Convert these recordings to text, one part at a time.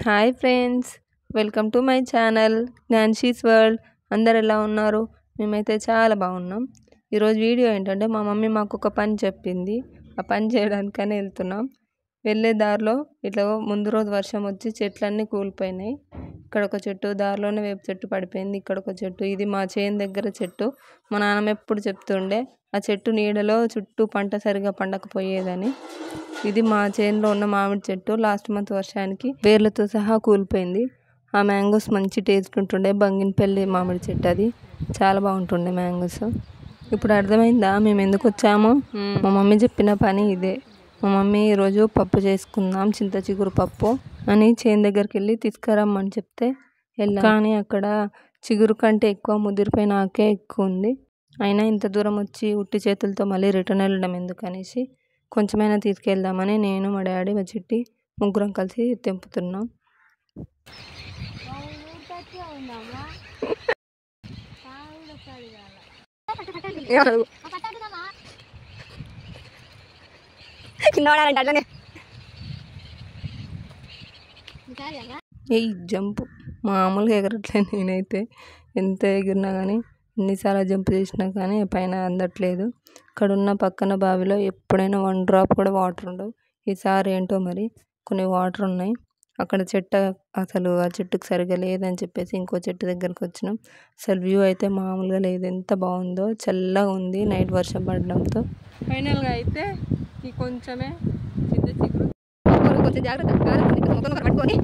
Hi friends, welcome to my channel Gnanshi's world. అందరు ఎలా ఉన్నారు? మేమైతే చాలా బాగున్నాం. ఈరోజు వీడియో ఏంటంటే మా మమ్మీ మాకు ఒక పని చెప్పింది. ఆ పని చేయడానికని వెళ్తున్నాం. వెళ్ళే దారిలో ఇట్లా ముందు రోజు వర్షం వచ్చి చెట్లన్నీ కూలిపోయినాయి. ఇక్కడ ఒక చెట్టు, దారిలోనే వేప చెట్టు పడిపోయింది. ఇక్కడ ఒక చెట్టు, ఇది మా చేను దగ్గర చెట్టు. మా నాన్నమ్మ ఎప్పుడు చెప్తుండే ఆ చెట్టు నీడలో చుట్టూ పంట సరిగా పండకపోయేదని. ఇది మా చేనులో ఉన్న మామిడి చెట్టు. లాస్ట్ మంత్ వర్షానికి వేర్లతో సహా కూలిపోయింది. ఆ మ్యాంగోస్ మంచి టేస్ట్ ఉంటుండే. బంగినపల్లి మామిడి చెట్టు, అది చాలా బాగుంటుండే మ్యాంగోస్. ఇప్పుడు అర్థమైందా మేము ఎందుకు వచ్చామో? మా మమ్మీ చెప్పిన పని ఇదే. మా మమ్మీ ఈరోజు పప్పు చేసుకుందాం, చింత చిగురు పప్పు అని చేను దగ్గరికి వెళ్ళి తీసుకురమ్మని చెప్తే వెళ్ళాం. కానీ అక్కడ చిగురు కంటే ఎక్కువ ముదిరిపోయిన ఆకే ఎక్కువ ఉంది. అయినా ఇంత దూరం వచ్చి ఉట్టి చేతులతో మళ్ళీ రిటర్న్ వెళ్ళడం ఎందుకనేసి కొంచెమైనా తీసుకెళ్దామని నేను, మా డాడీ, మా చిట్టి ముగ్గురం కలిసి తెంపుతున్నాం. ఏ జంపు మామూలుగా ఎగరట్లేదు. నేనైతే ఎంత ఎగిరినా కానీ, ఎన్నిసార్లు జంప్ చేసినా కానీ పైన అందట్లేదు. ఇక్కడ ఉన్న పక్కన బావిలో ఎప్పుడైనా 1 డ్రాప్ కూడా వాటర్ ఉండవు. ఈసారి ఏంటో మరి కొన్ని వాటర్ ఉన్నాయి. అక్కడ చెట్టు అసలు ఆ చెట్టుకు సరిగా లేదని చెప్పేసి ఇంకో చెట్టు దగ్గరకు వచ్చినాం. అసలు వ్యూ అయితే మామూలుగా లేదు. ఎంత బాగుందో, చల్లగా ఉంది నైట్ వర్షం పడడంతో. ఫైనల్గా అయితే ఈ కొంచెమే చింత చిగురు కొంచెం జాగ్రత్త పట్టుకొని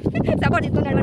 సపోర్ట్ తీసుకున్నాడు.